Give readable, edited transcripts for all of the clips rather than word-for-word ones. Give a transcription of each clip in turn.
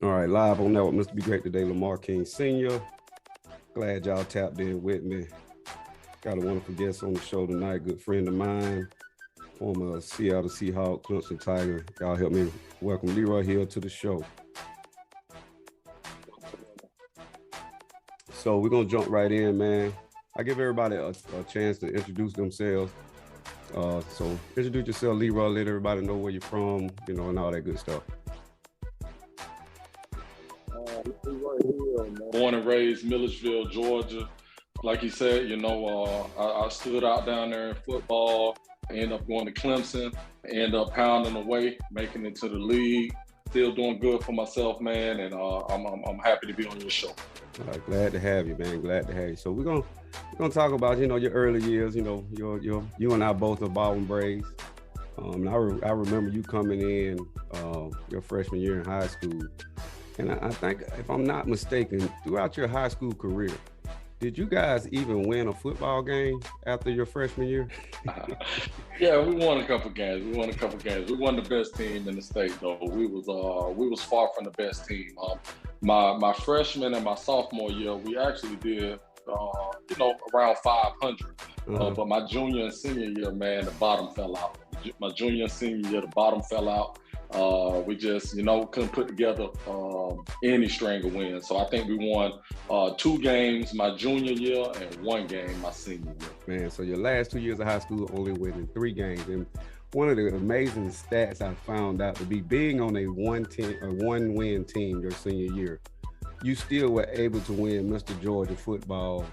All right, live on that with Mr. Be Great today, Lamar King Sr. Glad y'all tapped in with me. Got a wonderful guest on the show tonight, good friend of mine, former Seattle Seahawk, Clemson Tiger. Y'all help me welcome Leroy Hill to the show. So we're going to jump right in, man. I give everybody a chance to introduce themselves. So introduce yourself, Leroy, let everybody know where you're from, and all that good stuff. Born and raised Milledgeville, Georgia. Like you said, I stood out down there in football, ended up going to Clemson, ended up pounding away, making it to the league. Still doing good for myself, man, and I'm happy to be on your show. Glad to have you, man. Glad to have you. So we're gonna talk about your early years. You and I both are Baldwin Braves. I remember you coming in your freshman year in high school, and I think, if I'm not mistaken, throughout your high school career, did you guys even win a football game after your freshman year? Yeah, we won a couple games. We won the best team in the state, though. We was far from the best team. My freshman and my sophomore year, we actually did around 500. But my junior and senior year, man, the bottom fell out. My junior and senior year, the bottom fell out. We just, couldn't put together any string of wins. So I think we won 2 games my junior year and 1 game my senior year. Man, so your last 2 years of high school only winning 3 games. And one of the amazing stats I found out to be being on a one-win team your senior year, you still were able to win Mr. Georgia football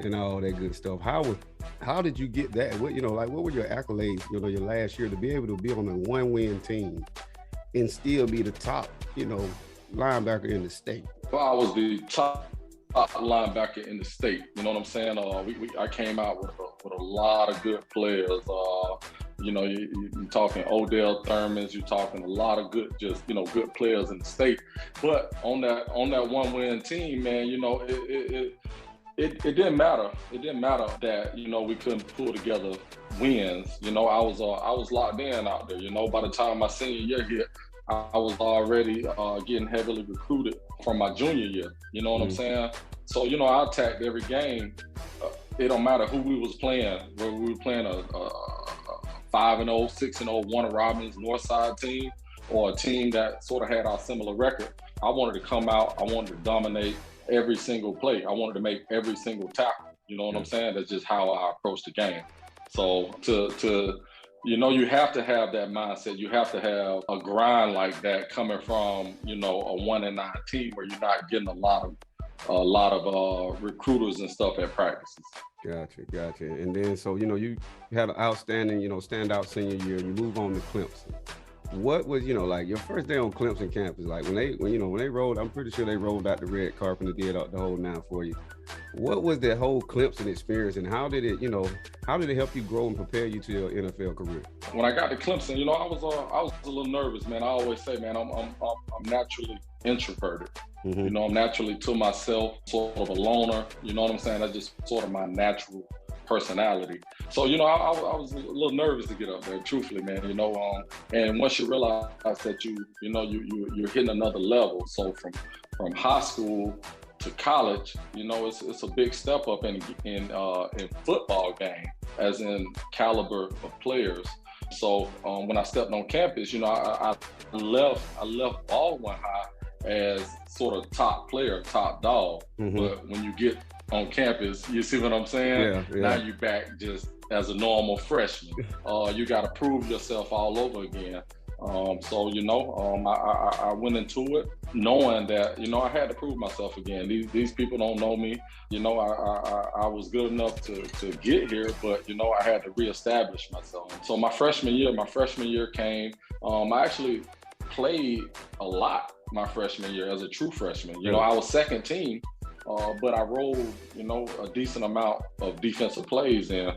and all that good stuff. How did you get that? What were your accolades, your last year to be able to be on a one-win team and still be the top, linebacker in the state? Well, I was the top linebacker in the state. You know what I'm saying? I came out with a lot of good players. You're talking Odell Thurmans. You're talking a lot of good players in the state. But on that one-win team, man, it didn't matter. It didn't matter that we couldn't pull together wins. I was locked in out there. By the time my senior year hit, I was already getting heavily recruited from my junior year. You know what I'm saying? So I attacked every game. It don't matter who we was playing. Whether we were playing a 5-0, 6-0 Warner Robins Northside team, or a team that sort of had our similar record. I wanted to come out. I wanted to dominate every single play. I wanted to make every single tackle. You know what I'm saying? That's just how I approach the game. So you have to have that mindset. You have to have a grind like that coming from, a 1-9 team where you're not getting a lot of recruiters and stuff at practices. Gotcha. And then, so, you had an outstanding, standout senior year, and you move on to Clemson. What was, your first day on Clemson campus, like when they rolled, I'm pretty sure they rolled out the red carpet and did the whole 9 for you. What was that whole Clemson experience, and how did it help you grow and prepare you to your NFL career? When I got to Clemson, I was a little nervous, man. I always say, man, I'm naturally introverted. Mm-hmm. I'm naturally to myself, sort of a loner. You know what I'm saying? That's just sort of my natural personality. So, I was a little nervous to get up there, truthfully, man, and once you realize that you're hitting another level. So from high school to college, it's a big step up in football game, as in caliber of players. So when I stepped on campus, I left Baldwin High as sort of top player, top dog. Mm-hmm. But when you get on campus, you see what I'm saying? Yeah. Now you back just as a normal freshman. You got to prove yourself all over again. I went into it knowing that, I had to prove myself again. These people don't know me. I was good enough to get here, but, I had to reestablish myself. So my freshman year came. I actually played a lot my freshman year as a true freshman. I was second team, but I rolled, a decent amount of defensive plays in.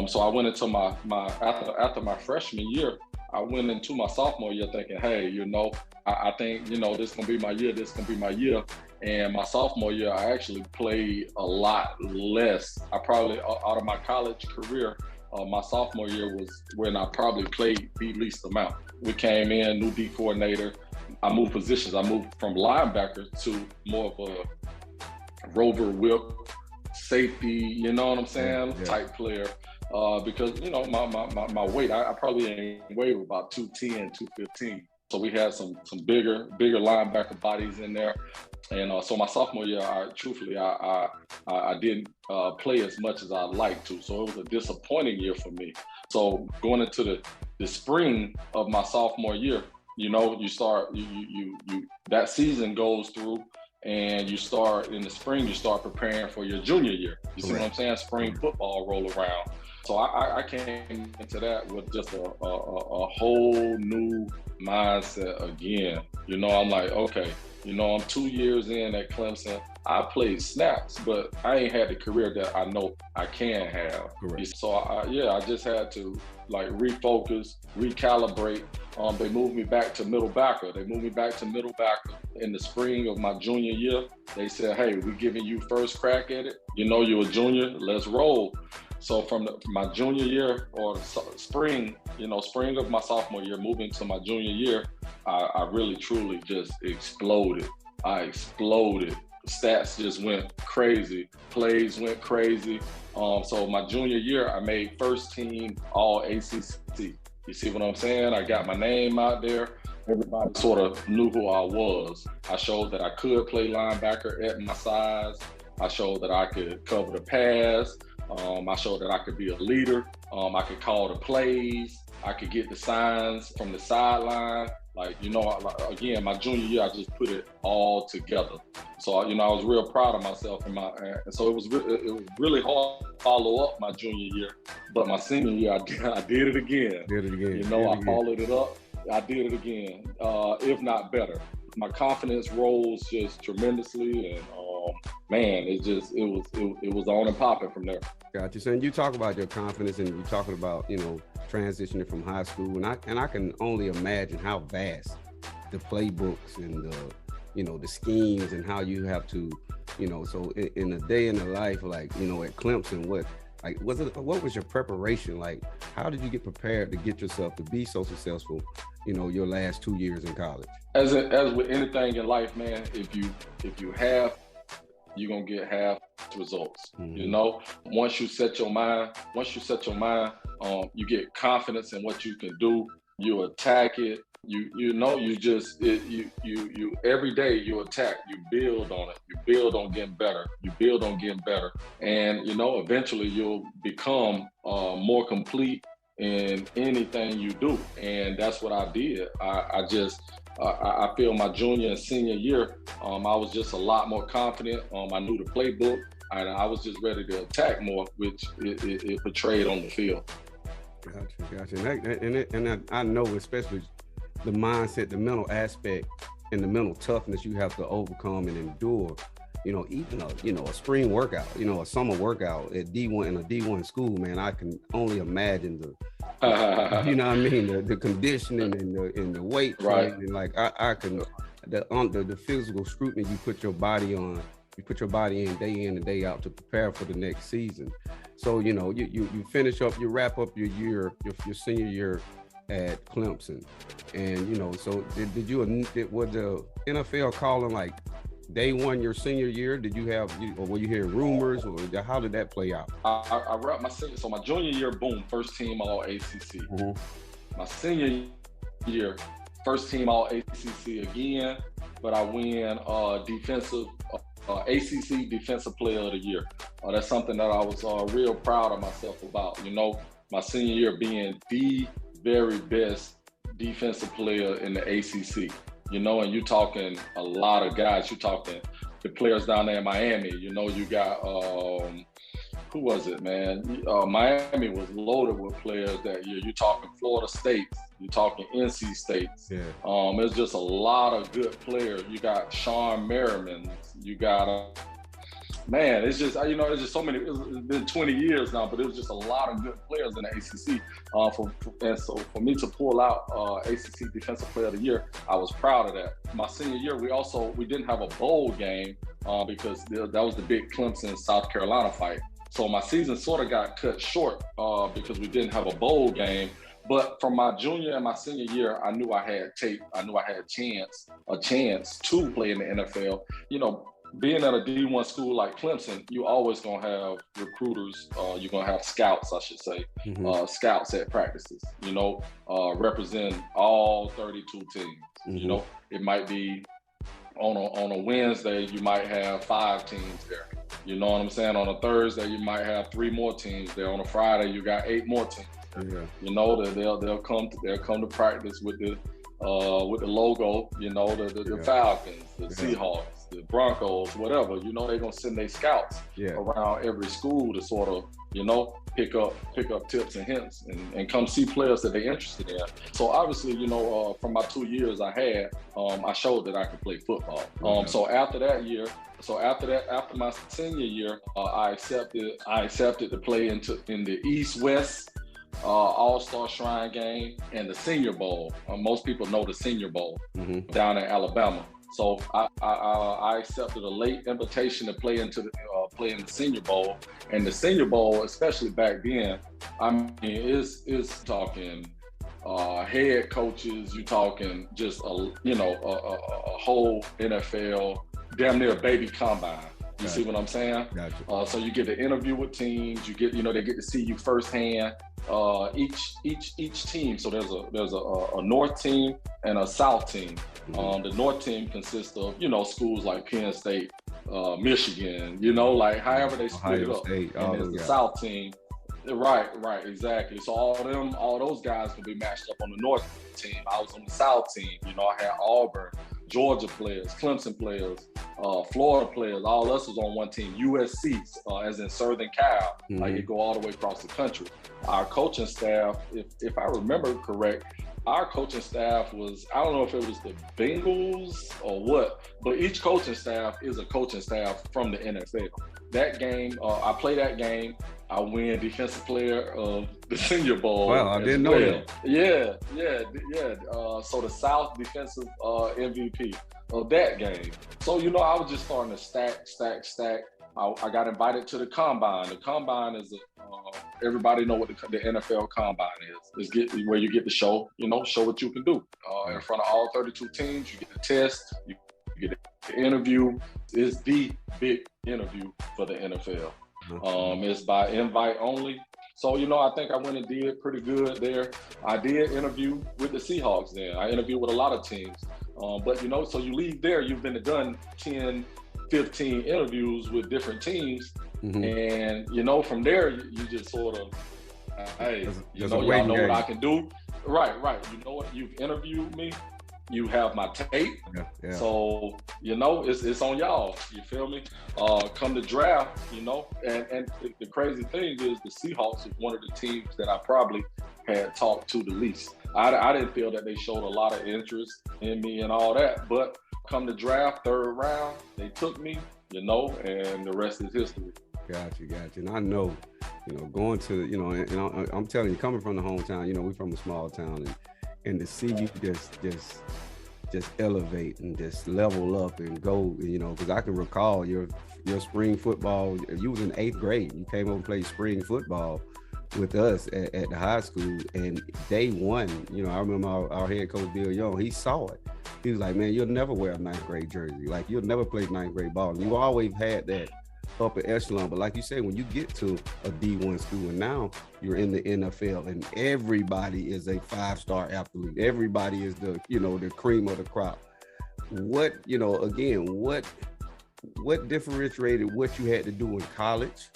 So I went into after my freshman year, I went into my sophomore year thinking, hey, I think, this is going to be my year. And my sophomore year, I actually played a lot less. I probably, out of my college career, my sophomore year was when I probably played the least amount. We came in, new D coordinator. I moved positions. I moved from linebacker to more of a rover whip, safety, you know what I'm saying, type player. Because, you know, my weight, I probably ain't weighed about 210, 215. So we had some bigger linebacker bodies in there. And so my sophomore year, I didn't play as much as I'd like to. So it was a disappointing year for me. So going into the spring of my sophomore year, you know, you start, you that season goes through, and you start in the spring, you start preparing for your junior year. You see what I'm saying? Spring football roll around. So I came into that with just a whole new mindset again. You know, I'm like, okay, you know, I'm 2 years in at Clemson. I played snaps, but I ain't had the career that I know I can have. So I just had to like refocus, recalibrate. They moved me back to middle backer. In the spring of my junior year. They said, hey, we're giving you first crack at it. You know, you're a junior, let's roll. So from my junior year or spring, you know, spring of my sophomore year, moving to my junior year, I really, truly just exploded. I exploded. Stats just went crazy. Plays went crazy. So my junior year, I made first team all ACC. You see what I'm saying? I got my name out there. Everybody sort of knew who I was. I showed that I could play linebacker at my size. I showed that I could cover the pass. I showed that I could be a leader. I could call the plays. I could get the signs from the sideline. Like, you know, again, my junior year, I just put it all together. So, you know, I was real proud of myself. And so it was really hard to follow up my junior year. But my senior year, I did it again. You know, I followed it up. I did it again, if not better. My confidence rose just tremendously, and man, it was on and popping from there. Gotcha. So, and you talk about your confidence, and you're talking about, you know, transitioning from high school, and I can only imagine how vast the playbooks and the, you know, the schemes and how you have to, you know, so in a day in the life, like, you know, at Clemson, what was your preparation like? How did you get prepared to get yourself to be so successful, you know, your last 2 years in college? As with anything in life, man, if you have, you're gonna get half results. Mm-hmm. You know, once you set your mind, you get confidence in what you can do. You attack it. You know, you every day you attack. You build on it. You build on getting better. And you know, eventually you'll become more complete in anything you do. And that's what I did. I feel my junior and senior year, I was just a lot more confident. I knew the playbook, and I was just ready to attack more, which it portrayed on the field. Gotcha. And I know, especially the mindset, the mental aspect, and the mental toughness you have to overcome and endure. You know, even a spring workout, you know, a summer workout at D1 in a D1 school, man, I can only imagine you know what I mean, the conditioning and the weight training, and like I can the physical scrutiny you put your body in day in and day out to prepare for the next season. So, you know, you finish up, you wrap up your year, your senior year at Clemson, and you know, so was the NFL calling like day one your senior year? Did you have, or were you hearing rumors, or how did that play out? I wrapped my senior, so my junior year, boom, first team all ACC. Mm-hmm. My senior year, first team all ACC again, but I win ACC Defensive Player of the Year. That's something that I was real proud of myself about. You know, my senior year being the very best defensive player in the ACC. You know, and you're talking a lot of guys. You're talking the players down there in Miami. You know, you got, who was it, man? Miami was loaded with players that year. You're talking Florida State. You're talking NC State. Yeah. There's just a lot of good players. You got Sean Merriman. You got, man, it's just, you know, there's just so many. It's been 20 years now, but it was just a lot of good players in the ACC. And so for me to pull out ACC Defensive Player of the Year, I was proud of that. My senior year, we didn't have a bowl game because that was the big Clemson South Carolina fight. So my season sort of got cut short because we didn't have a bowl game. But from my junior and my senior year, I knew I had tape. I knew I had a chance to play in the NFL. You know, being at a D1 school like Clemson, you always gonna have recruiters. You're gonna have scouts, I should say, scouts at practices. You know, representing all 32 teams. You know, it might be on a Wednesday, you might have 5 teams there. You know what I'm saying? On a Thursday, you might have 3 more teams there. On a Friday, you got 8 more teams. Yeah. You know, they'll come to practice with the logo. You know, the Falcons, the Seahawks, the Broncos, whatever. You know, they're gonna send their scouts around every school to sort of, you know, pick up tips and hints and come see players that they're interested in. So obviously, you know, from my 2 years I had, I showed that I could play football. So after my senior year, I accepted to play in the East-West All-Star Shrine Game and the Senior Bowl. Most people know the Senior Bowl down in Alabama. So I accepted a late invitation to play in the Senior Bowl, and the Senior Bowl, especially back then, I mean, it's talking head coaches, you talking just a whole NFL, damn near baby combine. You see what I'm saying? Gotcha. So you get to interview with teams. You get, they get to see you firsthand. Each team. So there's a North team and a South team. The North team consists of schools like Penn State, Michigan. Like however they split it up. State, and there's the South team. Right, exactly. So all those guys can be matched up on the North team. I was on the South team. I had Auburn, Georgia players, Clemson players, Florida players. All us was on one team. USC, as in Southern Cal. Like it go all the way across the country. Our coaching staff, if I remember correct, our coaching staff was, I don't know if it was the Bengals or what, but each coaching staff is a coaching staff from the NFL. That game, I play that game. I win Defensive Player of the Senior Bowl. Wow, I didn't know that. Yeah. So the South Defensive MVP of that game. So, I was just starting to stack. I got invited to the Combine. The Combine is everybody know what the NFL Combine is. It's where you get to show what you can do. In front of all 32 teams, you get the test, you get the interview. It's the big interview for the NFL. It's by invite only. So, I think I went and did pretty good there. I did interview with the Seahawks then. I interviewed with a lot of teams. But, so you leave there, you've been done 10, 15 interviews with different teams. And, from there, you just sort of, hey, y'all know what I can do. Right. You know what? You've interviewed me. You have my tape. Yeah. So, it's on y'all. You feel me? Come to draft, and the crazy thing is the Seahawks is one of the teams that I probably had talked to the least. I didn't feel that they showed a lot of interest in me and all that, but come to draft, 3rd round, they took me, and the rest is history. Gotcha. And I know, going to, and I'm telling you, coming from the hometown, we're from a small town, and to see you just elevate and just level up and go, because I can recall your spring football. You was in 8th grade. You came over and played spring football with us at the high school, and day one, I remember our head coach Bill Young. He saw it. He was like, "Man, you'll never wear a 9th grade jersey. Like you'll never play 9th grade ball." And you always had that upper echelon, but like you say, when you get to a D1 school and now you're in the NFL and everybody is a 5-star athlete, everybody is the the cream of the crop. What what differentiated what you had to do in college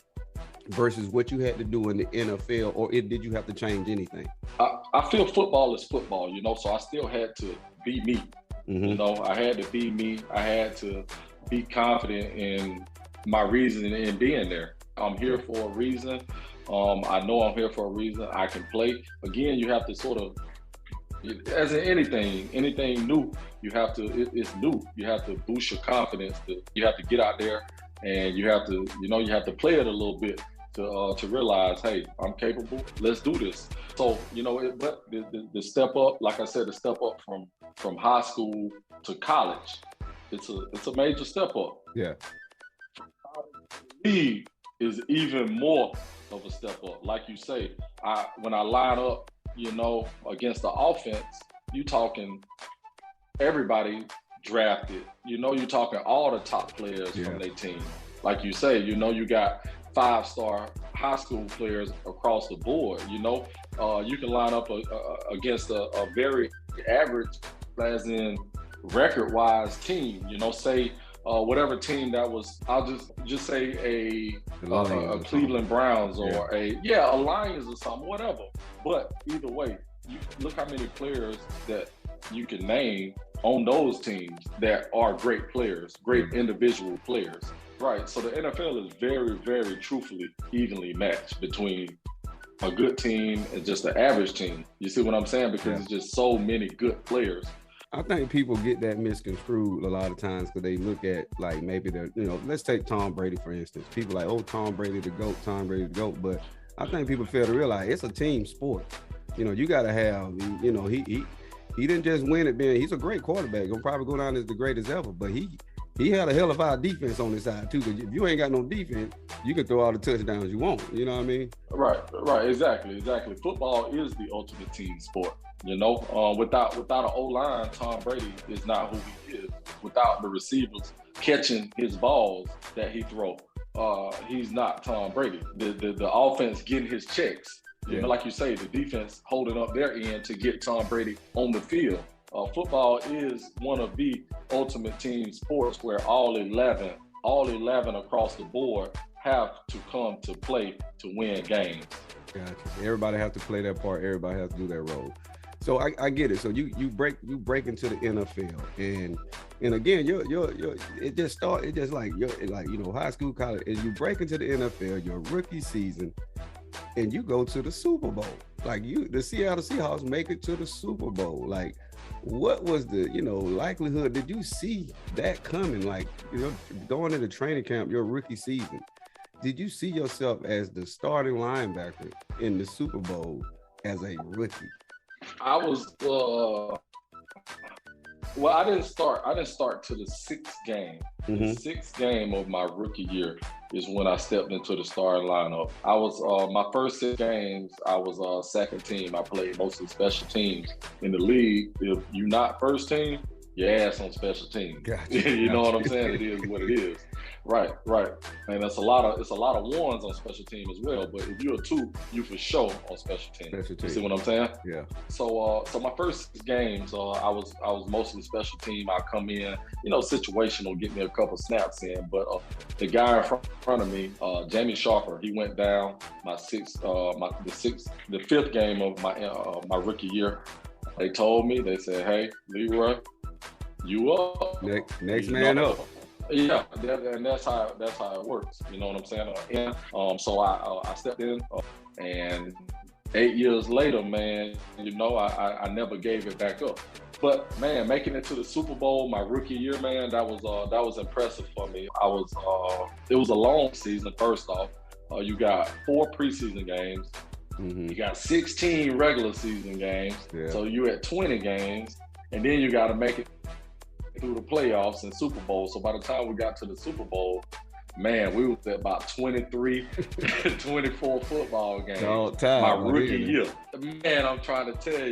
versus what you had to do in the NFL, or did you have to change anything? I feel football is football, so I still had to be me. I had to be me. I had to be confident in my reason in being there. I'm here for a reason. I know I'm here for a reason. I can play. Again, you have to sort of, as in anything new, you have to, it's new. You have to boost your confidence. You have to get out there and you have to, you have to play it a little bit to realize, hey, I'm capable. Let's do this. So, but the step up, like I said, the step up from high school to college, it's a major step up. Yeah. League is even more of a step up. Like you say, when I line up, you know, against the offense, you talking everybody drafted. You know, you're talking all the top players from their team. Like you say, you know, you got 5-star high school players across the board. You know, you can line up against a very average, as in record-wise team. You know, say whatever team that was. I'll just say a Cleveland Browns or a Lions or something, whatever. But either way, you look how many players that you can name on those teams that are great players, great individual players. Right. So the NFL is very, very truthfully evenly matched between a good team and just an average team. You see what I'm saying? Because it's just so many good players. I think people get that misconstrued a lot of times because they look at like maybe they're, you know, let's take Tom Brady, for instance. People like, oh, Tom Brady the GOAT, Tom Brady the GOAT. But I think people fail to realize it's a team sport. You know, you got to have, you know, he didn't just win it being, he's a great quarterback. He'll probably go down as the greatest ever, but he had a hell of our defense on his side too. Because if you ain't got no defense, you can throw all the touchdowns you want. You know what I mean? Right. Exactly. Football is the ultimate team sport. You know, without an O-line, Tom Brady is not who he is. Without the receivers catching his balls that he throw, he's not Tom Brady. The offense getting his checks. You know, like you say, the defense holding up their end to get Tom Brady on the field. Football is one of the ultimate team sports where all 11 across the board have to come to play to win games. Gotcha. Everybody has to play their part. Everybody has to do their role. So I get it. So you break into the NFL, and again, it just like you know, high school, college, and you break into the NFL your rookie season, and you go to the Super Bowl. Like the Seattle Seahawks make it to the Super Bowl. Like, what was the, you know, likelihood? Did you see that coming? Like, you know, going into training camp your rookie season, did you see yourself as the starting linebacker in the Super Bowl as a rookie? I was well, I didn't start to the sixth game. The sixth game of my rookie year is when I stepped into the starting lineup. I was my first 6 games, I was second team. I played mostly special teams in the league. If you're not first team, your ass on special teams. Gotcha. You know what I'm saying? It is what it is. Right. And it's a lot of ones on special team as well. But if you're a 2, you for sure on special team. You see what I'm saying? Yeah. So my first 6 games, I was mostly special team. I come in, you know, situational, get me a couple snaps in. But the guy in front of me, Jamie Sharper, he went down the 5th game of my rookie year. They told me, they said, "Hey, Leroy, you up? Next man up." Yeah, and that's how it works. You know what I'm saying? So I stepped in, and 8 years later, man, you know, I never gave it back up. But man, making it to the Super Bowl my rookie year, man, that was impressive for me. It was a long season. First off, you got 4 preseason games. You got 16 regular season games. Yeah. So you at 20 games, and then you got to make it through the playoffs and Super Bowl. So by the time we got to the Super Bowl, man, we was at about 23, 24 football games. My rookie year. Man, I'm trying to tell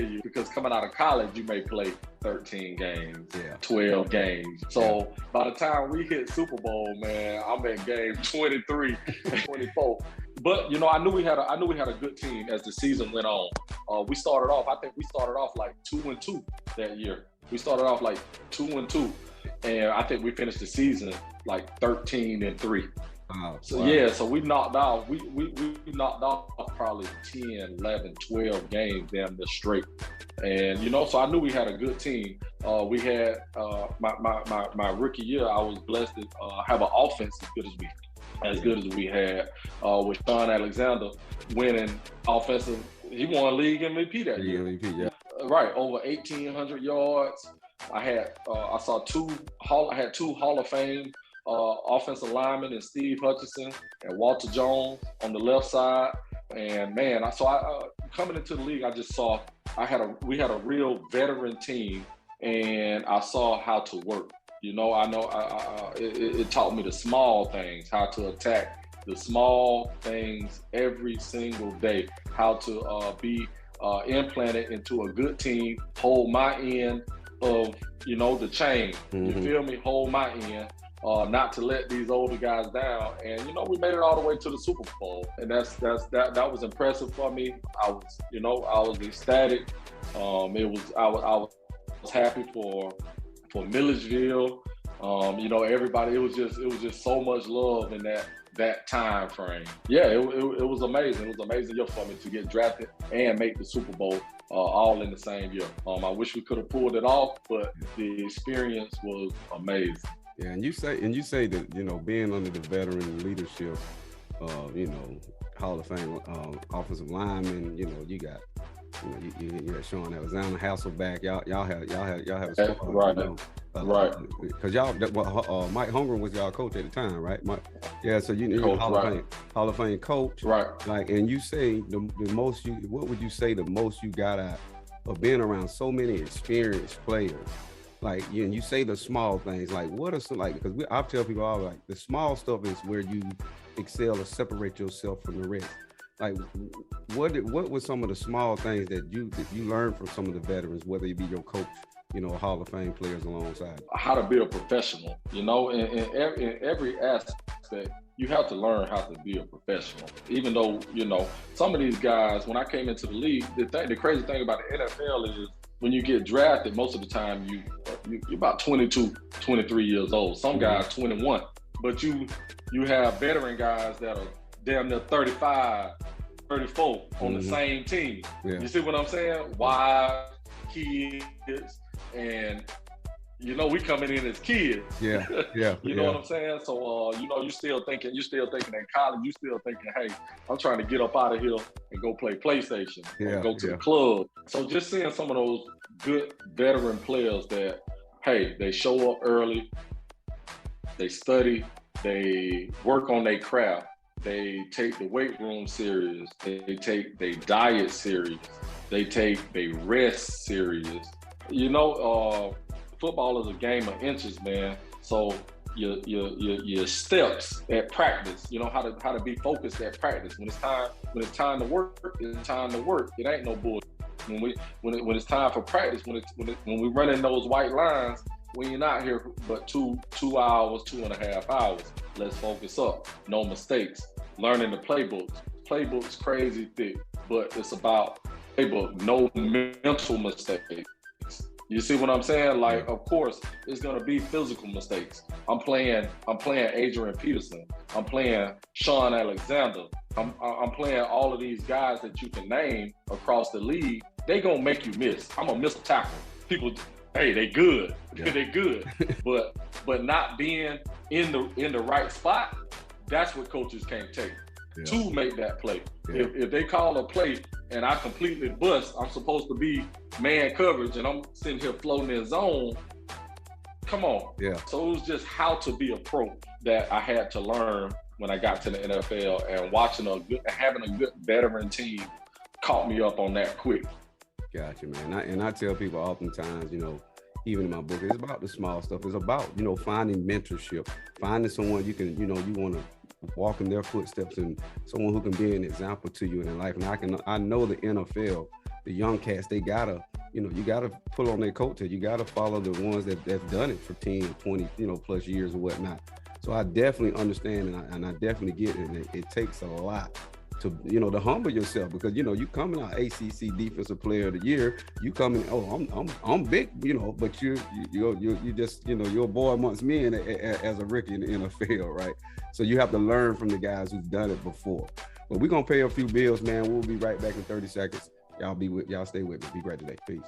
you, because coming out of college, you may play 13 games, 12 games. So by the time we hit Super Bowl, man, I'm at game 23, 24. But you know, I knew we had a good team as the season went on. I think we started off like 2-2 that year. We started off like 2-2, and I think we finished the season like 13-3. So we knocked off. We knocked off probably 10, 11, 12 games damn near straight. And you know, so I knew we had a good team. We had my rookie year. I was blessed to have an offense as good as we had, with Sean Alexander winning offensive. He won league MVP that year. Right, over 1,800 yards. I had two Hall of Fame offensive linemen, and Steve Hutchinson and Walter Jones on the left side. And man, coming into the league, I just saw we had a real veteran team, and I saw how to work. You know, it taught me the small things, how to attack the small things every single day. how to be implanted into a good team, hold my end of, you know, the chain. You feel me? Hold my end. Not to let these older guys down, and you know we made it all the way to the Super Bowl, and that was impressive for me. I was ecstatic. I was happy for Milledgeville. You know, everybody. It was just so much love in that time frame. Yeah, it was amazing. It was an amazing year for me to get drafted and make the Super Bowl all in the same year. I wish we could have pulled it off, but the experience was amazing. Yeah, and you say that, you know, being under the veteran leadership, you know, Hall of Fame offensive lineman, you know, you got, you know, you got Sean Alexander, Hasselback, y'all have a squad, right, you know, right. Because y'all, Mike Holmgren was y'all coach at the time, right? Yeah, so you're coach, Hall of Fame coach, right? Like, and you say the most what would you say the most you got out of being around so many experienced players? Like, you say the small things, like what are some, like, because I tell people all, like, the small stuff is where you excel or separate yourself from the rest. Like, what were some of the small things that you learned from some of the veterans, whether it be your coach, you know, Hall of Fame players alongside? How to be a professional, you know, in every aspect, you have to learn how to be a professional. Even though, you know, some of these guys, when I came into the league, the crazy thing about the NFL is, when you get drafted, most of the time you're about 22, 23 years old. Some guys 21, but you have veteran guys that are damn near 35, 34 on the same team. Yeah. You see what I'm saying? Wives, kids, and you know, we coming in as kids. Yeah. You know what I'm saying? So, you know, you're still thinking in college, you're still thinking, hey, I'm trying to get up out of here and go play PlayStation, go to the club. So just seeing some of those good veteran players that, hey, they show up early, they study, they work on their craft, they take the weight room serious, they take their diet serious, they take their rest serious. You know, football is a game of inches, man. So your steps at practice, you know, how to be focused at practice. When it's time to work, it's time to work. It ain't no bullshit. When it's time for practice, when we run in those white lines, when you're not here but 2 hours, 2.5 hours, let's focus up. No mistakes. Learning the playbooks. Playbooks crazy thick, but it's about playbook. No mental mistakes. You see what I'm saying? Like, of course, it's gonna be physical mistakes. I'm playing Adrian Peterson. I'm playing Sean Alexander. I'm playing all of these guys that you can name across the league. They gonna make you miss. I'm gonna miss a tackle. People, hey, they good. Yeah. They good. But not being in the right spot, that's what coaches can't take. Yeah. To make that play. Yeah. If they call a play and I completely bust, I'm supposed to be man coverage and I'm sitting here floating in zone. Come on. Yeah. So it was just how to be a pro that I had to learn when I got to the NFL, and having a good veteran team caught me up on that quick. Gotcha, man. I tell people oftentimes, you know, even in my book, it's about the small stuff. It's about, you know, finding mentorship, finding someone you can, you know, you want to walk in their footsteps, and someone who can be an example to you in their life. And I know the NFL, the young cats, they gotta, you know, you gotta pull on their coattail. You gotta follow the ones that's done it for 10, 20, you know, plus years or whatnot. So I definitely understand, and I definitely get it. And it takes a lot to, you know, to humble yourself, because, you know, you coming out ACC Defensive Player of the Year, you coming, I'm big, you know, but you just, you know, you're a boy amongst men as a rookie in the NFL, right? So you have to learn from the guys who've done it before. But we're gonna pay a few bills, man. We'll be right back in 30 seconds. Y'all stay with me. Be great today. Peace.